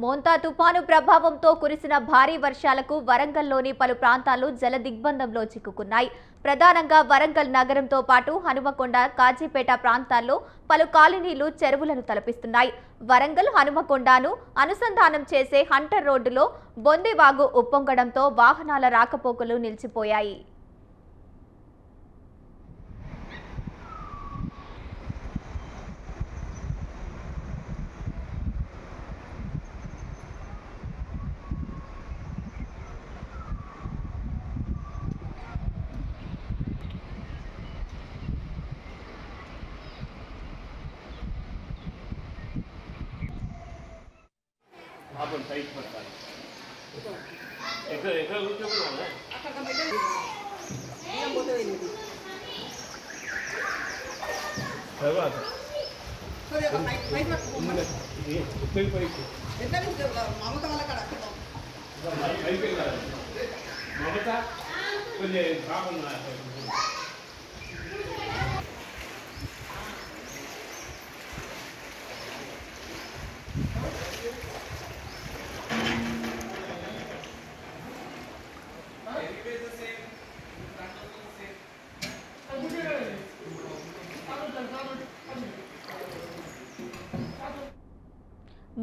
మోంతా తుఫాను ప్రభావంతో కురిసిన భారీ వర్షాలకు వరంగల్లోని పలు ప్రాంతాలు జల దిగ్బంధంలో చిక్కుకున్నాయి. ప్రధానంగా వరంగల్ నగరంతో పాటు హనుమకొండ, కాజీపేట ప్రాంతాల్లో పలు కాలనీలు చెరువులను తలపిస్తున్నాయి. వరంగల్ హనుమకొండను అనుసంధానం చేసే హంటర్ రోడ్డులో బొందివాగు ఉప్పొంగడంతో వాహనాల రాకపోకలు నిలిచిపోయాయి. आपण साइड पर का एका ऊंचे को ना अक्का का बेटे ये बोलते हैं नहीं है बात सर ये साइड में ये कोई कोई इतना भी मामूता वाला करा साइड पे करा मामूता कोई काम ना है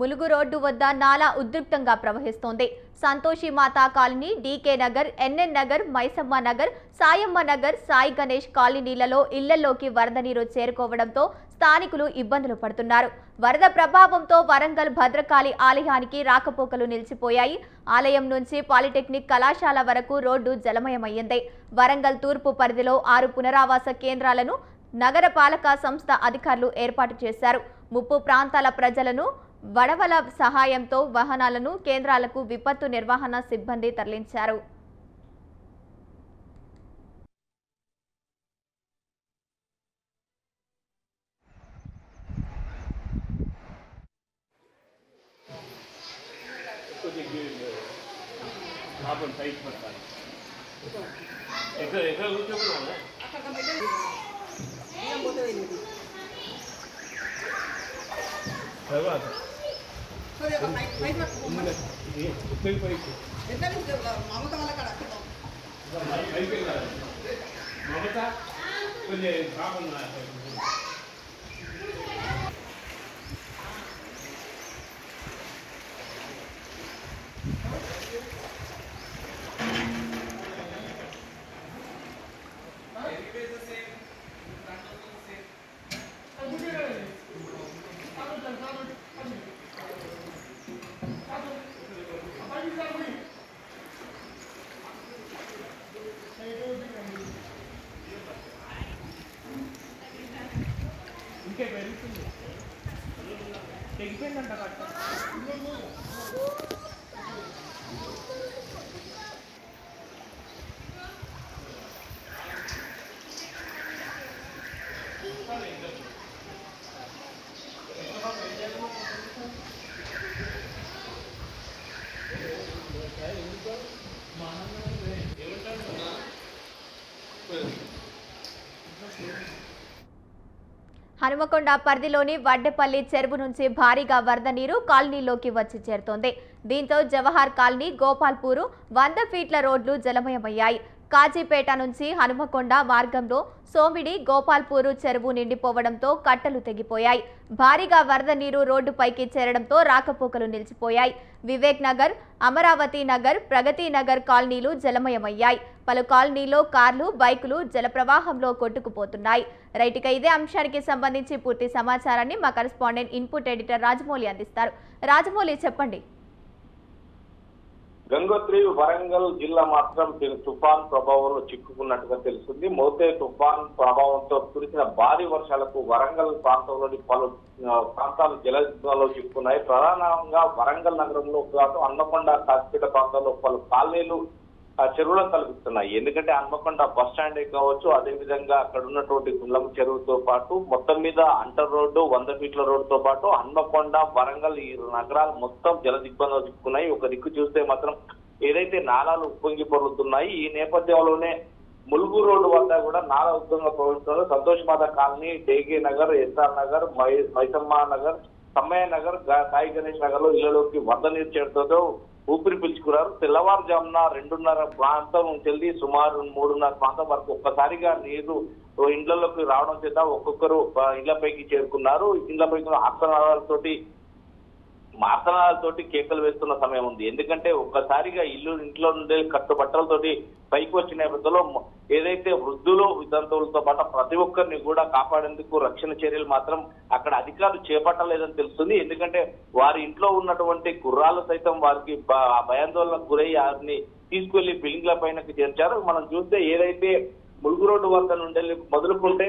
ములుగు రోడ్డు వద్ద నాలా ఉద్రిక్తంగా ప్రవహిస్తోంది. Santoshi Mata colony, DK Nagar, NN Nagar, Maisamma Nagar, Sayamma Nagar, Sai Ganesh కాలనీలలో ఇళ్లలోకి వరద నీరు చేరుకోవడంతో స్థానికులు ఇబ్బందులు పడుతున్నారు. వరద ప్రభావంతో వరంగల్ భద్రకాళి ఆలయానికి రాకపోకలు నిలిచిపోయాయి. ఆలయం నుంచి పాలిటెక్నిక్ కళాశాల వరకు రోడ్డు జలమయమయ్యింది. వరంగల్ తూర్పు పరిధిలో 6 పునరావాస కేంద్రాలను నగర పాలక సంస్థ అధికారులు ఏర్పాటు చేశారు. ముప్పు ప్రాంతాల ప్రజలను వడవల సహాయంతో వాహనాలను కేంద్రాలకు విపత్తు నిర్వహణ సిబ్బంది తరలించారు. आपण साइड पर का एका ऊंचे को ना अक्का का बेटे ये बोलते हैं नहीं है बात सर ये साइड में ये कोई कोई इतना भी मामूता वाला करा साइड पे करा मामूता कोई काम ना है ఇంకే పెరుగుతుంది తెగిపోయిందంట కట్ట హనుమకొండ పరిధిలోని వడ్డెపల్లి చెరువు నుంచి భారీగా వరద నీరు కాలనీలోకి వచ్చి చేరుతోంది. దీంతో జవహర్ కాలనీ, గోపాల్పూరు 100 ఫీట్ల రోడ్లు జలమయమయ్యాయి. కాజీపేట నుంచి హనుమకొండ మార్గంలో సోమిడి, గోపాల్పూరు చెరువు నిండిపోవడంతో కట్టలు తెగిపోయాయి. భారీగా వరద నీరు రోడ్డుపైకి చేరడంతో రాకపోకలు నిలిచిపోయాయి. వివేక్ నగర్, అమరావతి నగర్, ప్రగతి నగర్ కాలనీలు జలమయమయ్యాయి. పలు కాలనీలో కార్లు, బైకులు జల ప్రవాహంలో కొట్టుకుపోతున్నాయి. రైట్గా ఇదే అంశానికి సంబంధించి పూర్తి సమాచారాన్ని మా కరెస్పాండెంట్ ఇన్పుట్ ఎడిటర్ రాజమౌళి అందిస్తారు. రాజమౌళి, చెప్పండి. గంగోత్రి వరంగల్ జిల్లా మాత్రం తుఫాన్ ప్రభావంలో చిక్కుకున్నట్టుగా తెలుస్తుంది. మోతే తుఫాన్ ప్రభావంతో కురిసిన భారీ వర్షాలకు వరంగల్ ప్రాంతంలోని పలు ప్రాంతాలు జలంలో చిక్కుకున్నాయి. ప్రధానంగా వరంగల్ నగరంలో కాదు హన్మకొండ, కాజీపేట ప్రాంతాల్లో పలు కాలనీలు చెరువులను కల్పిస్తున్నాయి. ఎందుకంటే హన్మకొండ బస్ స్టాండ్ కావచ్చు, అదేవిధంగా అక్కడ ఉన్నటువంటి గుండ్లం చెరువుతో పాటు మొత్తం మీద అంటర్ రోడ్డు, 100 ఫీట్ల రోడ్డుతో పాటు హన్మకొండ, వరంగల్ ఈ నగరాలు మొత్తం జల దిగ్బంధంలో చిక్కున్నాయి. ఒక దిక్కు చూస్తే మాత్రం ఏదైతే నాలాలు ఉప్పొంగి పొర్లుతున్నాయి. ఈ నేపథ్యంలోనే ములుగు రోడ్డు వద్ద కూడా నాలా ఉద్యోగంగా ప్రవహిస్తున్నారు. సంతోష్ మాత కాలనీ, డేగే నగర్, ఎస్ఆర్ నగర్, మైసమ్మ నగర్, సమ్మయ్య నగర్, సాయి గణేష్ నగర్ లో ఇళ్లలోకి వరద నీరు చేరడంతో ఊపిరి పీల్చుకున్నారు. తెల్లవారుజామున 2:30 ప్రాంతం నుంచి సుమారు 3:30 ప్రాంతం వరకు ఒక్కసారిగా నీరు ఇండ్లలోకి రావడం చేత ఒక్కొక్కరు ఇళ్లపైకి చేరుకున్నారు. ఇళ్లపైకి మార్తనాలతోటి కేకలు వేస్తున్న సమయం ఉంది. ఎందుకంటే ఒక్కసారిగా ఇంట్లో నుండి కట్టుబట్టలతోటి పైకి వచ్చిన నేపథ్యంలో ఏదైతే వృద్ధులు వితంతువులతో పాటు ప్రతి ఒక్కరిని కూడా కాపాడేందుకు రక్షణ చర్యలు మాత్రం అక్కడ అధికారులు చేపట్టలేదని తెలుస్తుంది. ఎందుకంటే వారి ఇంట్లో ఉన్నటువంటి గుర్రాలు సైతం వారికి భయాందోళనకు గురై వారిని తీసుకెళ్లి బిల్డింగ్ల పైనకి చేర్చారు. మనం చూస్తే ఏదైతే ములుగు రోడ్డు వద్ద నుండి మొదలుకుంటే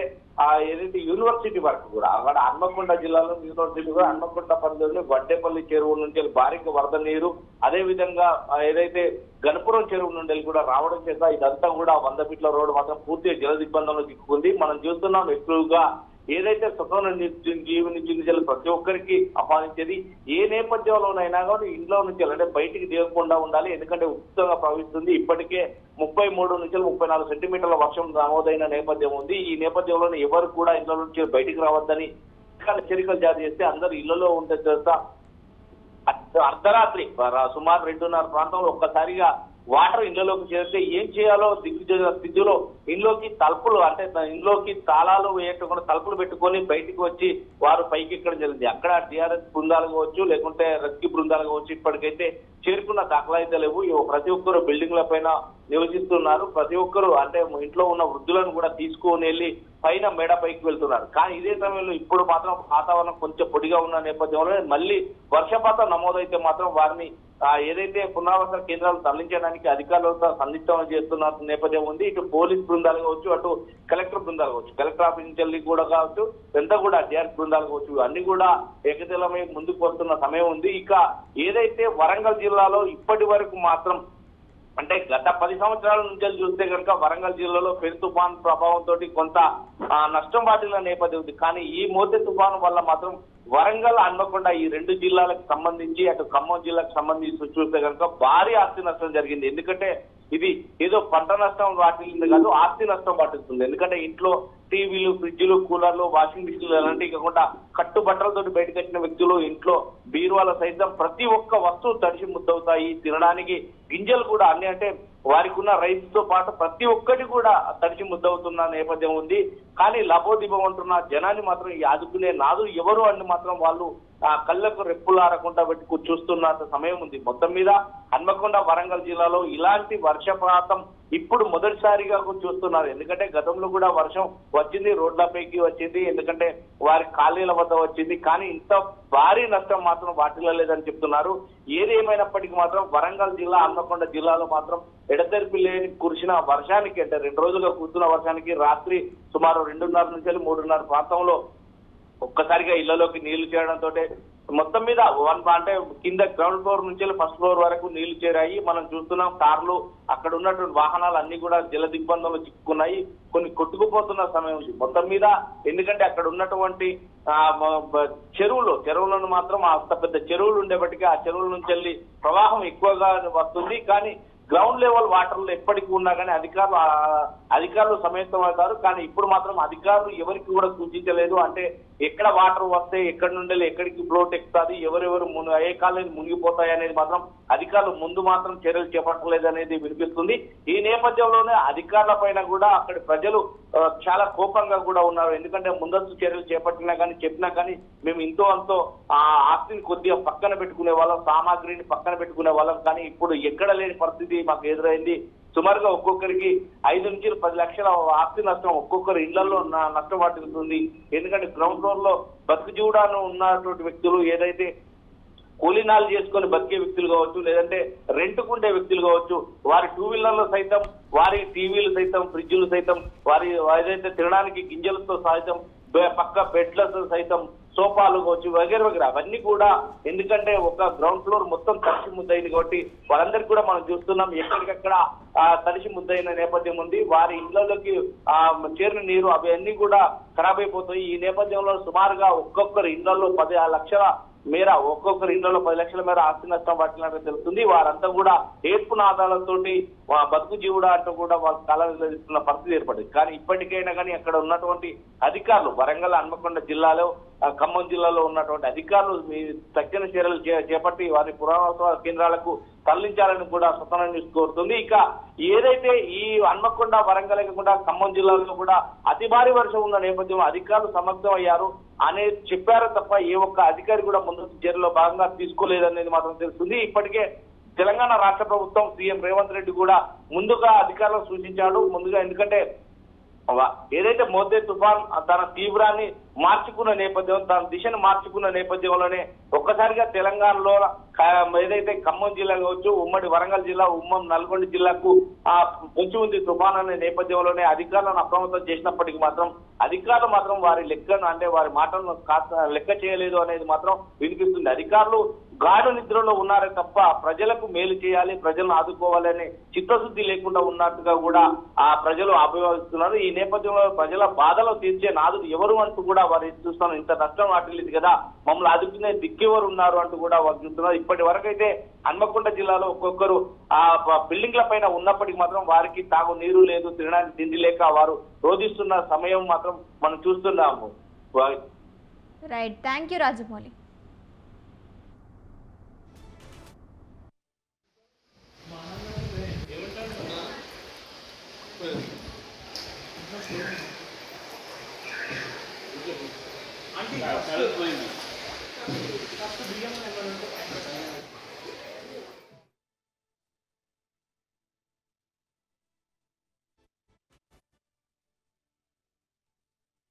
ఏదైతే యూనివర్సిటీ వరకు కూడా అక్కడ హన్మకొండ జిల్లాలో యూనివర్సిటీ కూడా హన్మకొండ పరిధిలోని వడ్డేపల్లి చెరువు నుంచి భారీగా వరద నీరు, అదే విధంగా ఏదైతే గణపురం చెరువు నుండి కూడా రావడం చేత ఇదంతా కూడా 100 ఫీట్ల రోడ్డు మాత్రం పూర్తిగా జల దిగ్బంధంలో చిక్కుకుంది. మనం చూస్తున్నాం ఎక్కువగా ఏదైతే స్వతంత్ర జీవించాలి ప్రతి ఒక్కరికి ఆహ్వానించేది ఏ నేపథ్యంలోనైనా కానీ ఇంట్లో నుంచి అంటే బయటికి దిగకుండా ఉండాలి. ఎందుకంటే ఉచితంగా ప్రవహిస్తుంది. ఇప్పటికే 33 నుంచి 34 సెంటీమీటర్ల వర్షం నమోదైన నేపథ్యం ఉంది. ఈ నేపథ్యంలో ఎవరు కూడా ఇంట్లో నుంచి బయటికి రావద్దని హెచ్చరికలు జారీ చేస్తే అందరూ ఇళ్లలో ఉండే చేస్తా అర్ధరాత్రి సుమారు 2:30 ప్రాంతంలో ఒక్కసారిగా వాటర్ ఇళ్లలోకి చేరితే ఏం చేయాలో స్థితిలో ఇంట్లోకి తలుపులు అంటే ఇంట్లోకి తాళాలు వేయకుండా తలుపులు పెట్టుకొని బయటికి వచ్చి వారు పైకి ఎక్కడం జరిగింది. అక్కడ టీఆర్ఎస్ బృందాలు కావచ్చు, లేకుంటే రెస్క్యూ బృందాలు కావచ్చు, ఇప్పటికైతే చేరుకున్న దాఖలాయితే లేవు. ప్రతి ఒక్కరు బిల్డింగ్ల పైన నివసిస్తున్నారు. ప్రతి ఒక్కరు అంటే ఇంట్లో ఉన్న వృద్ధులను కూడా తీసుకొని వెళ్ళి పైన మేడ పైకి వెళ్తున్నారు. కానీ ఇదే సమయంలో ఇప్పుడు మాత్రం వాతావరణం కొంచెం పొడిగా ఉన్న నేపథ్యంలో మళ్ళీ వర్షపాతం నమోదైతే మాత్రం వారిని ఏదైతే పునరావాస కేంద్రాలు తరలించడానికి అధికారులతో సందిగ్ధం చేస్తున్న నేపథ్యం ఉంది. ఇటు పోలీస్ బృందాలు కావచ్చు, అటు కలెక్టర్ బృందాలు కావచ్చు, కలెక్టర్ ఆఫీస్ నుంచి కూడా కావచ్చు, ఎంత కూడా డిఆర్ఎస్ బృందాలు కావచ్చు, అన్ని కూడా ఏకతలమై ముందుకు వస్తున్న సమయం ఉంది. ఇక ఏదైతే వరంగల్ జిల్లాలో ఇప్పటి వరకు మాత్రం అంటే గత 10 సంవత్సరాల నుంచి చూస్తే కనుక వరంగల్ జిల్లాలో పెను తుఫాన్ ప్రభావంతో కొంత నష్టం వాటిల్ల నేపథ్యం ఉంది. కానీ ఈ మోతే తుఫాను వల్ల మాత్రం వరంగల్, హన్మకొండ ఈ 2 జిల్లాలకు సంబంధించి అటు ఖమ్మం జిల్లాకు సంబంధించి చూస్తే కనుక భారీ ఆస్తి నష్టం జరిగింది. ఎందుకంటే ఇది ఏదో పంట నష్టం వాటిల్లింది కాదు, ఆస్తి నష్టం వాటిల్తుంది. ఎందుకంటే ఇంట్లో టీవీలు, ఫ్రిడ్జ్లు, కూలర్లు, వాషింగ్ మిషన్లు అలాంటివి కాకుండా కట్టుబట్టలతో బయటకు వచ్చిన వ్యక్తులు ఇంట్లో బీరువాల సైతం ప్రతి ఒక్క వస్తువు తడిసి ముద్దవుతాయి. తినడానికి గింజలు కూడా అన్ని అంటే వారికి ఉన్న రైస్ తో పాటు ప్రతి ఒక్కటి కూడా తడిసి ముద్దవుతున్న నేపథ్యం ఉంది. కానీ లబోదిబం అంటున్న జనాన్ని మాత్రం ఆదుకునే నాదు ఎవరు అని మాత్రం వాళ్ళు కళ్ళకు రెప్పులారకుండా పెట్టుకు చూస్తున్న సమయం ఉంది. మొత్తం మీద హన్మకొండ, వరంగల్ జిల్లాలో ఇలాంటి వర్షపాతం ఇప్పుడు మొదటిసారిగా చూస్తున్నారు. ఎందుకంటే గతంలో కూడా వర్షం వచ్చింది, రోడ్లపైకి వచ్చింది, ఎందుకంటే వారి ఖాళీల వద్ద వచ్చింది. కానీ ఇంత భారీ నష్టం మాత్రం వాటిల్లో లేదని చెప్తున్నారు. ఏది ఏమైనప్పటికీ మాత్రం వరంగల్ జిల్లా, హన్మకొండ జిల్లాలో మాత్రం ఎడతెరిపి లేని కురిసిన వర్షానికి అంటే 2 రోజులుగా కురుస్తున్న వర్షానికి రాత్రి సుమారు 2:30 నుంచి 3:30 ప్రాంతంలో ఒక్కసారిగా ఇళ్లలోకి నీళ్లు చేరడంతో మొత్తం మీద అంటే కింద గ్రౌండ్ ఫ్లోర్ నుంచి ఫస్ట్ ఫ్లోర్ వరకు నీళ్లు చేరాయి. మనం చూస్తున్నాం కార్లు, అక్కడ ఉన్నటువంటి వాహనాలు అన్ని కూడా జల దిగ్బంధంలో చిక్కుకున్నాయి. కొన్ని కొట్టుకుపోతున్న సమయం ఉంది మొత్తం మీద. ఎందుకంటే అక్కడ ఉన్నటువంటి చెరువులను మాత్రం అంత పెద్ద చెరువులు ఉండేప్పటికీ ఆ చెరువుల నుంచి వెళ్ళి ప్రవాహం ఎక్కువగా వస్తుంది. కానీ గ్రౌండ్ లెవెల్ వాటర్లు ఎప్పటికీ ఉన్నా కానీ అధికారులు సమేతమవుతారు. కానీ ఇప్పుడు మాత్రం అధికారులు ఎవరికి కూడా సూచించలేదు. అంటే ఎక్కడ వాటర్ వస్తే ఎక్కడి నుండి ఎక్కడికి ఫ్లోట్ ఎక్కుతుంది, ఎవరెవరు ఏ కాలేజీ మునిగిపోతాయి అనేది మాత్రం అధికారులు ముందు మాత్రం చర్యలు చేపట్టలేదు అనేది వినిపిస్తుంది. ఈ నేపథ్యంలోనే అధికారుల పైన కూడా అక్కడి ప్రజలు చాలా కోపంగా కూడా ఉన్నారు. ఎందుకంటే ముందస్తు చర్యలు చేపట్టినా కానీ చెప్పినా కానీ మేము ఇంతో అంతో ఆస్తిని కొద్దిగా పక్కన పెట్టుకునే వాళ్ళం, సామాగ్రిని పక్కన పెట్టుకునే వాళ్ళం. కానీ ఇప్పుడు ఎక్కడ లేని పరిస్థితి మాకు ఎదురైంది. సుమారుగా ఒక్కొక్కరికి 5 నుంచి 10 లక్షల ఆస్తి నష్టం ఒక్కొక్కరు ఇళ్లలో నష్టం వాటిల్లుతుంది. ఎందుకంటే గ్రౌండ్ ఫ్లోర్ లో బతుకు జీవుడాను ఉన్నటువంటి వ్యక్తులు, ఏదైతే కూలీనాలు చేసుకొని బతికే వ్యక్తులు కావచ్చు, లేదంటే రెంట్కుండే వ్యక్తులు కావచ్చు, వారి 2 వీలర్లు సైతం, వారి టీవీలు సైతం, ఫ్రిడ్జ్లు సైతం, వారి ఏదైతే తినడానికి గింజలతో సైతం, పక్క బెడ్లతో సైతం, సోఫాలు కావచ్చు, వగేర వగేర అవన్నీ కూడా. ఎందుకంటే ఒక గ్రౌండ్ ఫ్లోర్ మొత్తం తడిసి ముద్దయింది కాబట్టి వాళ్ళందరికీ కూడా మనం చూస్తున్నాం ఎక్కడికక్కడ తడిసి ముద్దయిన నేపథ్యం ఉంది. వారి ఇళ్లలోకి చేరిన నీరు అవన్నీ కూడా ఖరాబ్ అయిపోతాయి. ఈ నేపథ్యంలో సుమారుగా ఒక్కొక్కరు ఇళ్లలో 10 లక్షల మేర, ఒక్కొక్కరు ఇళ్లలో 10 లక్షల మేర ఆస్తి నష్టం పట్టినట్టు తెలుస్తుంది. వారంతా కూడా ఏర్పు నాదాలతోటి బతుకు జీవుడా అంటూ కూడా వాళ్ళ కళిస్తున్న పరిస్థితి ఏర్పడింది. కానీ ఇప్పటికైనా కానీ అక్కడ ఉన్నటువంటి అధికారులు వరంగల్, హన్మకొండ జిల్లాలో ఖమ్మం జిల్లాలో ఉన్నటువంటి అధికారులు తక్షణ చర్యలు చేపట్టి వారిని పునరావాస కేంద్రాలకు తరలించాలని కూడా స్వతంత్ర న్యూస్ కోరుతుంది. ఇక ఏదైతే ఈ హన్మకొండ, వరంగల్ కాకుండా ఖమ్మం జిల్లాలో కూడా అతి భారీ వర్షం ఉన్న నేపథ్యంలో అధికారులు సమర్థం అయ్యారు అనేది చెప్పారు తప్ప ఏ ఒక్క అధికారి కూడా ముందు చర్యలో భాగంగా తీసుకోలేదనేది మాత్రం తెలుస్తుంది. ఇప్పటికే తెలంగాణ రాష్ట్ర ప్రభుత్వం సీఎం రేవంత్ రెడ్డి కూడా ముందుగా అధికారులకు సూచించాడు. ముందుగా ఎందుకంటే ఏదైతే మోతే తుఫాన్ తన తీవ్రాన్ని మార్చుకున్న నేపథ్యం, తన దిశను మార్చుకున్న నేపథ్యంలోనే ఒక్కసారిగా తెలంగాణలో ఏదైతే ఖమ్మం జిల్లా కావచ్చు, ఉమ్మడి వరంగల్ జిల్లా, నల్గొండ జిల్లాకు పొంచి ఉంది తుఫాన్ అనే నేపథ్యంలోనే అధికారులను అప్రమత్తం చేసినప్పటికీ మాత్రం అధికారులు మాత్రం వారి లెక్కను అంటే వారి మాటలను లెక్క చేయలేదు అనేది మాత్రం వినిపిస్తుంది. అధికారులు గాఢ నిద్రలో ఉన్నారే తప్ప ప్రజలకు మేలు చేయాలి, ప్రజలను ఆదుకోవాలనే చిత్తశుద్ధి లేకుండా ఉన్నట్టుగా కూడా ఆ ప్రజలు అభివర్తిస్తున్నారు. ఈ నేపథ్యంలో ప్రజల బాధలు తీర్చే నాదుడు ఎవరు అంటూ కూడా వారు చూస్తున్నారు. ఇంత నష్టం వాటిల్లింది కదా, మమ్మల్ని ఆదుకునే దిక్కెవరు ఉన్నారు అంటూ కూడా వారు చూస్తున్నారు. ఇప్పటి వరకు అయితే హన్మకొండ జిల్లాలో ఒక్కొక్కరు ఆ బిల్డింగ్ల పైన ఉన్నప్పటికీ మాత్రం వారికి తాగు నీరు లేదు, తినడానికి తిండి లేక వారు రోధిస్తున్న సమయం మాత్రం మనం చూస్తున్నాము. Right, thank you Rajamouli. అంటే